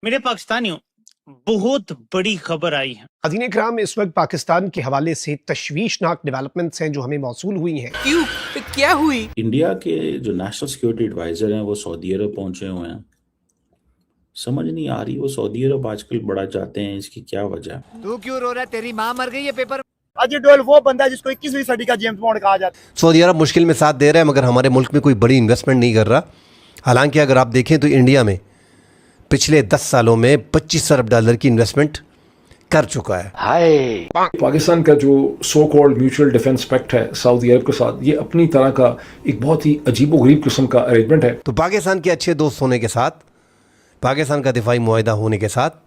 मेरे पाकिस्तानियों, बहुत बड़ी खबर आई है। अदीन इकराम, इस वक्त पाकिस्तान के हवाले से तशवीशनाक डेवलपमेंट्स हैं जो हमें मौसूल हुई हैं। क्यों? क्या हुई? इंडिया के जो नेशनल सिक्योरिटी एडवाइजर हैं वो सऊदी अरब पहुंचे हुए हैं। समझ नहीं आ रही वो सऊदी अरब आजकल बड़ा चाहते हैं, इसकी क्या वजह है? तू क्यों रो रहा है? तेरी माँ मर गई है पेपर। अजय डोल वो बंदा है जिसको 21वीं सदी का जेम्स बॉन्ड कहा जाता है। सऊदी अरब मुश्किल में साथ दे रहा है मगर हमारे मुल्क में कोई बड़ी इन्वेस्टमेंट नहीं कर रहा। हालांकि अगर आप देखें तो इंडिया में पिछले 10 सालों में 25 अरब डॉलर की इन्वेस्टमेंट कर चुका है। पाकिस्तान का जो so called mutual defence pact है सऊदी अरब के साथ, ये अपनी तरह का एक बहुत ही अजीबोगरीब किस्म का अरेंजमेंट है। तो पाकिस्तान के अच्छे दोस्त होने के साथ, पाकिस्तान का दिफाई मुआहदा होने के साथ,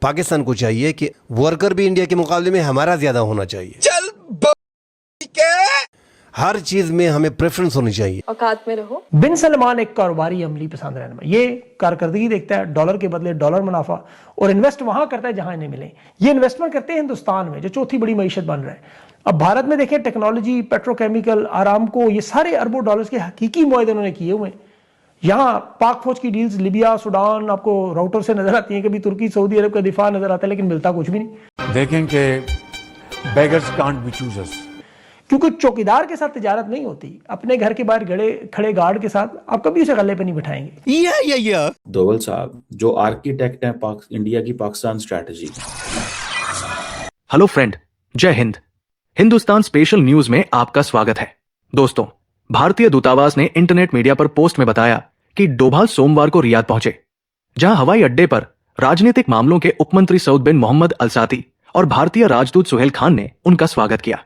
पाकिस्तान को चाहिए कि वर्कर भी इंडिया के मुकाबले में हमारा ज्यादा होना चाहिए। चल हर चीज में हमें प्रेफरेंस होनी चाहिए। औकात में रहो। बिन सलमान एक कारोबारी अमली पसंद रहनुमा, ये कारकर्दगी देखता है, डॉलर के बदले डॉलर मुनाफा, और इन्वेस्ट वहां करता है जहां इन्हें मिले। ये इन्वेस्टमेंट करते हैं हिंदुस्तान में जो चौथी बड़ी मईशत बन रहा है। अब भारत में देखें, टेक्नोलॉजी, पेट्रोकेमिकल, आरामको, ये सारे अरबों डॉलर्स के हकीकी मुआहदे उन्होंने किए हुए हैं। यहाँ पाक फौज की डील्स लिबिया, सूडान आपको राउटर से नजर आती है, कभी तुर्की, सऊदी अरब का दिफा नजर आता है, लेकिन मिलता कुछ भी नहीं। देखें कि बेगर्स कांट बी चूजर्स, क्योंकि चौकीदार के साथ तिजारत नहीं होती। अपने घर के बाहर खड़े गार्ड के साथ आप कभी उसे गले पे नहीं बिठाएंगे। दोवल साहब जो आर्किटेक्ट हैं इंडिया की पाकिस्तान स्ट्रैटेजी। हेलो फ्रेंड, जय हिंद। हिंदुस्तान स्पेशल न्यूज में आपका स्वागत है। दोस्तों, भारतीय दूतावास ने इंटरनेट मीडिया पर पोस्ट में बताया कि डोभाल सोमवार को रियाद पहुंचे, जहां हवाई अड्डे पर राजनीतिक मामलों के उपमंत्री सऊद बिन मोहम्मद अल साती और भारतीय राजदूत सुहेल खान ने उनका स्वागत किया।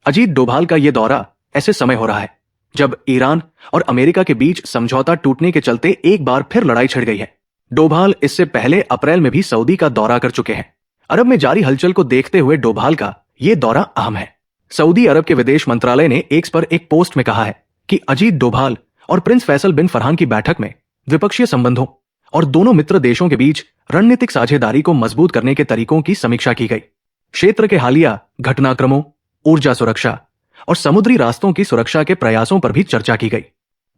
अजीत डोभाल का यह दौरा ऐसे समय हो रहा है जब ईरान और अमेरिका के बीच समझौता टूटने के चलते एक बार फिर लड़ाई छिड़ गई है। डोभाल इससे पहले अप्रैल में भी सऊदी का दौरा कर चुके हैं। अरब में जारी हलचल को देखते हुए डोभाल का यह दौरा अहम है। सऊदी अरब के विदेश मंत्रालय ने एक्स पर एक पोस्ट में कहा है कि अजीत डोभाल और प्रिंस फैसल बिन फरहान की बैठक में द्विपक्षीय संबंधों और दोनों मित्र देशों के बीच रणनीतिक साझेदारी को मजबूत करने के तरीकों की समीक्षा की गई। क्षेत्र के हालिया घटनाक्रमों, ऊर्जा सुरक्षा और समुद्री रास्तों की सुरक्षा के प्रयासों पर भी चर्चा की गई।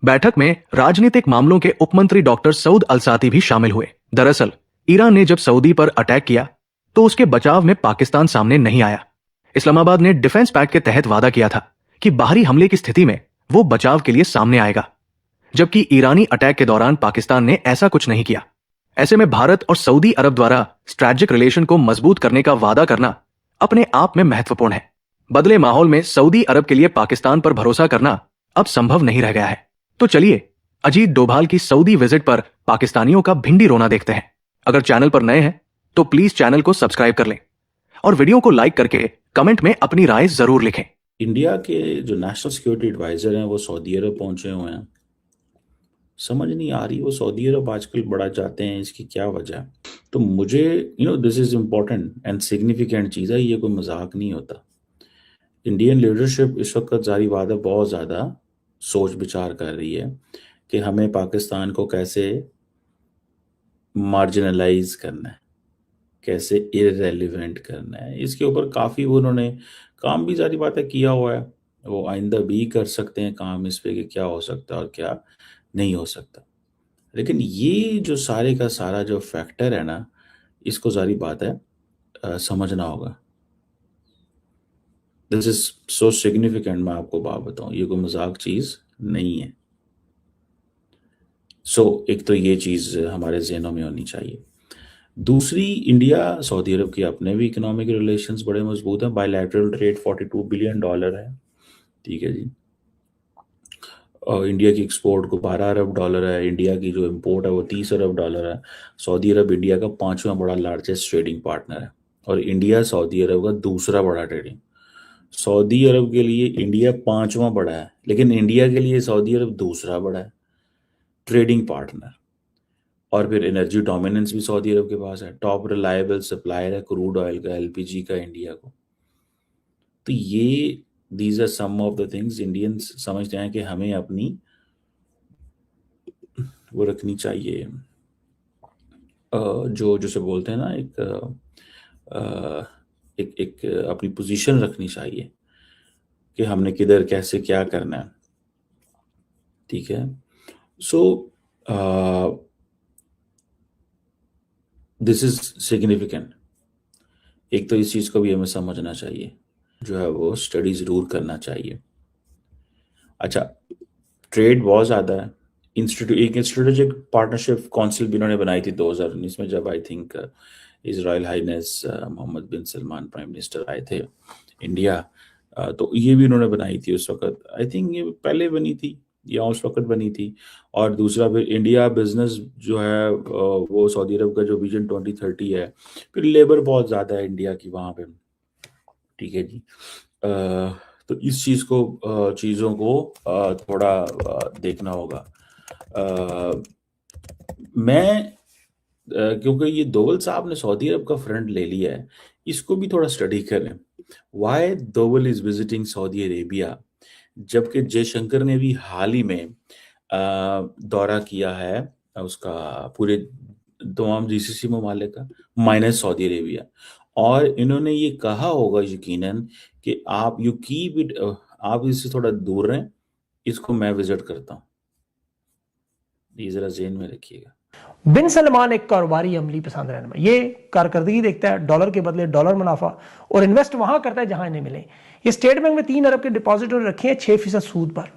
बैठक में राजनीतिक मामलों के उपमंत्री डॉक्टर सऊद अल साती भी शामिल हुए। दरअसल ईरान ने जब सऊदी पर अटैक किया तो उसके बचाव में पाकिस्तान सामने नहीं आया। इस्लामाबाद ने डिफेंस पैक्ट के तहत वादा किया था कि बाहरी हमले की स्थिति में वो बचाव के लिए सामने आएगा, जबकि ईरानी अटैक के दौरान पाकिस्तान ने ऐसा कुछ नहीं किया। ऐसे में भारत और सऊदी अरब द्वारा स्ट्रैटेजिक रिलेशन को मजबूत करने का वादा करना अपने आप में महत्वपूर्ण है। बदले माहौल में सऊदी अरब के लिए पाकिस्तान पर भरोसा करना अब संभव नहीं रह गया है। तो चलिए अजीत डोभाल की सऊदी विजिट पर पाकिस्तानियों का भिंडी रोना देखते हैं। अगर चैनल पर नए हैं तो प्लीज चैनल को सब्सक्राइब कर लें और वीडियो को लाइक करके कमेंट में अपनी राय जरूर लिखें। इंडिया के जो नेशनल सिक्योरिटी एडवाइजर हैं वो सऊदी अरब पहुंचे हुए हैं। समझ नहीं आ रही वो सऊदी अरब आजकल बड़ा चाहते हैं, इसकी क्या वजह है? तो मुझे this is important and significant चीज़ है, ये कोई मजाक नहीं होता। इंडियन लीडरशिप इस वक्त जारी बात है बहुत ज़्यादा सोच विचार कर रही है कि हमें पाकिस्तान को कैसे मार्जिनलाइज करना है, कैसे इररेलेवेंट करना है। इसके ऊपर काफ़ी उन्होंने काम भी जारी बात है किया हुआ है। वो आइंदा भी कर सकते हैं काम इस पे कि क्या हो सकता है और क्या नहीं हो सकता। लेकिन ये जो सारे का सारा जो फैक्टर है ना, इसको जारी बात है समझना होगा। This is so significant. मैं आपको बात बताऊं, ये कोई मजाक चीज नहीं है। एक तो ये चीज हमारे जहनों में होनी चाहिए। दूसरी, इंडिया सऊदी अरब की अपने भी इकोनॉमिक रिलेशंस बड़े मजबूत हैं। बायलैटरल ट्रेड $42 बिलियन है, ठीक है जी। और इंडिया की एक्सपोर्ट को $12 अरब है। इंडिया की जो इंपोर्ट है वो $30 अरब है। सऊदी अरब इंडिया का 5वां बड़ा लार्जेस्ट ट्रेडिंग पार्टनर है और इंडिया सऊदी अरब का दूसरा बड़ा ट्रेडिंग। सऊदी अरब के लिए इंडिया 5वां बड़ा है, लेकिन इंडिया के लिए सऊदी अरब दूसरा बड़ा है ट्रेडिंग पार्टनर। और फिर एनर्जी डोमिनेंस भी सऊदी अरब के पास है। टॉप रिलायबल सप्लायर है क्रूड ऑयल का, एलपीजी का इंडिया को। तो ये these are some of the things Indians समझते हैं कि हमें अपनी वो रखनी चाहिए, जो जैसे बोलते हैं ना, एक अपनी पोजीशन रखनी चाहिए कि हमने किधर कैसे क्या करना है, ठीक है। This is significant. एक तो इस चीज़ को भी हमें समझना चाहिए, जो है वो स्टडी ज़रूर करना चाहिए। अच्छा, ट्रेड बहुत ज़्यादा है। एक स्ट्रेटेजिक पार्टनरशिप काउंसिल भी उन्होंने बनाई थी 2019 में, जब I think is royal highness Mohammed bin Salman prime minister आए थे इंडिया। तो ये भी उन्होंने बनाई थी उस वक्त। आई थिंक ये पहले बनी थी या उस वक्त बनी थी। और दूसरा फिर इंडिया बिजनेस जो है वो सऊदी अरब का जो विजन 2030 है, फिर लेबर बहुत ज़्यादा है इंडिया की वहाँ पे, ठीक है जी। तो इस चीज़ों को थोड़ा देखना होगा। मैं क्योंकि ये दोवल साहब ने सऊदी अरब का फ्रंट ले लिया है, इसको भी थोड़ा स्टडी करें। Why Doval is visiting Saudi Arabia, जबकि जयशंकर ने भी हाल ही में दौरा किया है उसका पूरे तमाम जीसीसी ममालिक का माइनस सऊदी अरेबिया, और इन्होंने ये कहा होगा यकीनन कि आप इससे थोड़ा दूर रहें, इसको मैं विजिट करता हूँ। ये जरा ज़हन में रखिएगा। बिन सलमान एक कारोबारी अमली पसंद रहना, ये कारकर्दगी देखता है, डॉलर के बदले डॉलर मुनाफा, और इन्वेस्ट वहां करता है जहां इन्हें मिले। ये स्टेट बैंक में 3 अरब के डिपॉजिट रखे हैं 6% सूद पर,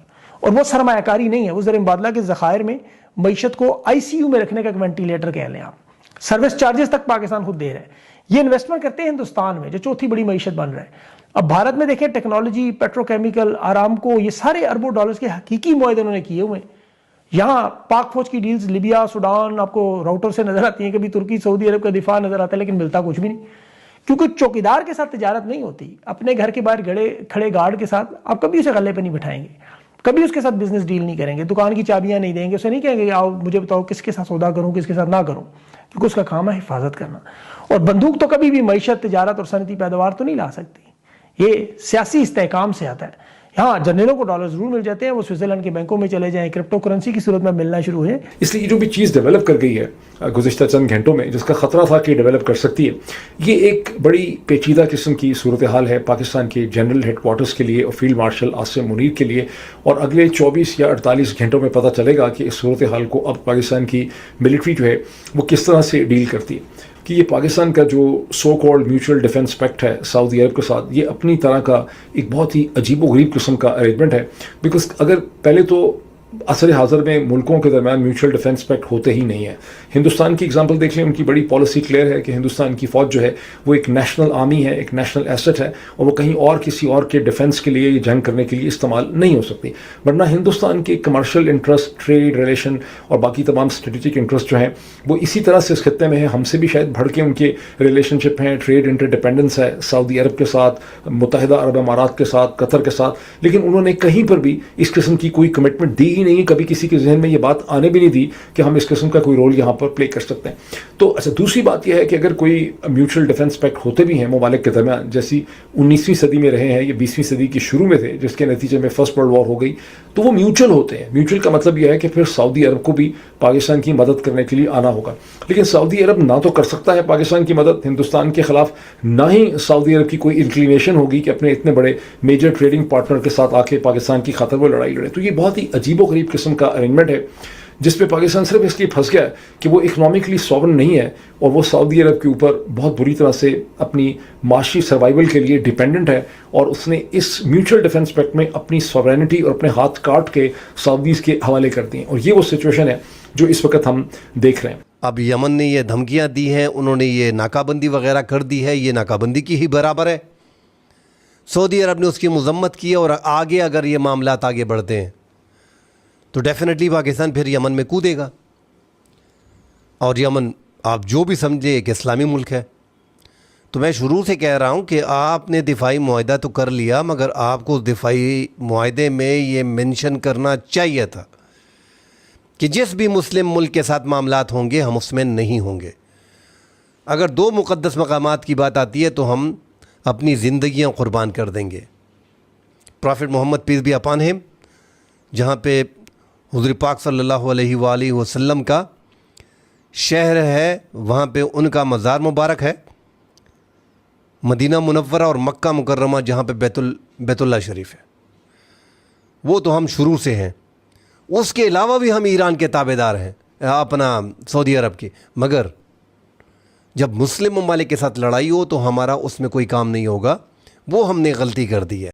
और वो सरमायाकारी नहीं है, वो ज़र मुबादला के ज़खायर में मीशत को आईसीयू में रखने का एक वेंटिलेटर कह लें आप। सर्विस चार्जेस तक पाकिस्तान खुद दे रहा है। ये इन्वेस्टमेंट करते हैं हिंदुस्तान में, जो चौथी बड़ी मीशत बन रहा है। अब भारत में देखें, टेक्नोलॉजी, पेट्रोकेमिकल, आरामको, ये सारे अरबों डॉलर्स के हकीकी मुआहदे उन्होंने किए हुए हैं। यहाँ पाक फौज की डील्स लिबिया, सूडान आपको राउटर से नजर आती हैं, कभी तुर्की सऊदी अरब का दिफा नजर आता है, लेकिन मिलता कुछ भी नहीं, क्योंकि चौकीदार के साथ तिजारत नहीं होती। अपने घर के बाहर खड़े गार्ड के साथ आप कभी उसे गले पे नहीं बिठाएंगे, कभी उसके साथ बिजनेस डील नहीं करेंगे, दुकान की चाबियां नहीं देंगे, उसे नहीं कहेंगे आओ मुझे बताओ किसके साथ सौदा करूं किसके साथ ना करूं, क्योंकि उसका काम है हिफाजत करना। और बंदूक तो कभी भी मईशत, तिजारत और सनती पैदावार तो नहीं ला सकती, ये सियासी इस्तेहकाम से आता है। हाँ, जर्नलों को डॉलर जरूर मिल जाते हैं, वो स्विट्जरलैंड के बैंकों में चले जाएं, क्रिप्टो करेंसी की सूरत में मिलना शुरू हुए। इसलिए जो भी चीज़ डेवलप कर गई है गुज़िश्ता चंद घंटों में, जिसका ख़तरा था कि डेवलप कर सकती है, ये एक बड़ी पेचीदा किस्म की सूरत हाल है पाकिस्तान के जनरल हेडक्वार्टर्स के लिए और फील्ड मार्शल आसिम मुनीर के लिए। और अगले 24 या 48 घंटों में पता चलेगा कि इस सूरत हाल को अब पाकिस्तान की मिलिट्री जो है वो किस तरह से डील करती है। कि ये पाकिस्तान का जो so called mutual defence pact है सऊदी अरब के साथ, ये अपनी तरह का एक बहुत ही अजीबोगरीब किस्म का अरेंजमेंट है। बिकॉज अगर पहले तो असर हाज़र में मुल्कों के दरमियान म्यूचुअल डिफेंस पैक्ट होते ही नहीं है। हिंदुस्तान की एग्जांपल देख लें, उनकी बड़ी पॉलिसी क्लियर है कि हिंदुस्तान की फ़ौज जो है वो एक नेशनल आर्मी है, एक नेशनल एसेट है, और वो कहीं और किसी और के डिफेंस के लिए, जंग करने के लिए इस्तेमाल नहीं हो सकती। वरना हिंदुस्तान के कमर्शियल इंटरेस्ट, ट्रेड रिलेशन और बाकी तमाम स्ट्रेटेजिक इंटरेस्ट जो हैं वो इसी तरह से इस खत्ते में है। हमसे भी शायद बढ़ के उनके रिलेशनशिप हैं, ट्रेड इंटरडिपेंडेंस है सऊदी अरब के साथ, मुत्तहिदा अरब अमारात के साथ, कतर के साथ, लेकिन उन्होंने कहीं पर भी इस किस्म की कोई कमिटमेंट दी ही नहीं। कभी किसी के जहन में ये बात आने भी नहीं दी कि हम इस किस्म का कोई रोल यहाँ पर प्ले कर सकते हैं। तो अच्छा, दूसरी बात यह है कि अगर कोई म्यूचुअल डिफेंस पैक्ट होते भी हैं ममालिक के दरमियान, जैसी 19वीं सदी में रहे हैं, ये 20वीं सदी की शुरू में थे, जिसके नतीजे में फर्स्ट वर्ल्ड वॉर हो गई, तो वो म्यूचुअल होते हैं। म्यूचुअल का मतलब यह है कि फिर सऊदी अरब को भी पाकिस्तान की मदद करने के लिए आना होगा। लेकिन सऊदी अरब ना तो कर सकता है पाकिस्तान की मदद हिंदुस्तान के खिलाफ, ना ही सऊदी अरब की कोई इंक्लिनेशन होगी कि अपने इतने बड़े मेजर ट्रेडिंग पार्टनर के साथ आके पाकिस्तान की खातिर वो लड़ाई लड़े। तो ये बहुत ही अजीबोगरीब किस्म का अरेंजमेंट है, जिसपे पाकिस्तान सिर्फ इसलिए फंस गया है कि वो इकोनॉमिकली सॉवरन नहीं है और वो सऊदी अरब के ऊपर बहुत बुरी तरह से अपनी माशी सर्वाइवल के लिए डिपेंडेंट है, और उसने इस म्यूचुअल डिफेंस पैक्ट में अपनी सॉवरेनिटी और अपने हाथ काट के सऊदीज के हवाले कर दिए। और ये वो सिचुएशन है जो इस वक्त हम देख रहे हैं। अब यमन ने ये धमकियां दी हैं, उन्होंने ये नाकाबंदी वगैरह कर दी है, ये नाकाबंदी की ही बराबर है। सऊदी अरब ने उसकी मजम्मत की, और आगे अगर ये मामलात आगे बढ़ते हैं तो डेफिनेटली पाकिस्तान फिर यमन में कूदेगा। और यमन आप जो भी समझे एक इस्लामी मुल्क है। तो मैं शुरू से कह रहा हूँ कि आपने दिफाई मुआहदा तो कर लिया, मगर आपको उस दिफाई मुआहदे में ये मेंशन करना चाहिए था कि जिस भी मुस्लिम मुल्क के साथ मामलात होंगे हम उसमें नहीं होंगे। अगर 2 मुक़द्दस मकामात की बात आती है तो हम अपनी ज़िंदगियाँ क़ुरबान कर देंगे। Prophet Mohammed peace be upon him, जहाँ पे हुज़ूर पाक सल्लल्लाहु अलैहि वसल्लम का शहर है, वहाँ पे उनका मज़ार मुबारक है, मदीना मुनव्वरा और मक्का मुकर्रमा जहाँ पे बैतुल्लाह शरीफ है, वो तो हम शुरू से हैं। उसके अलावा भी हम ईरान के ताबेदार हैं, अपना सऊदी अरब के, मगर जब मुस्लिम ममालिक के साथ लड़ाई हो तो हमारा उसमें कोई काम नहीं होगा, वो हमने गलती कर दी है।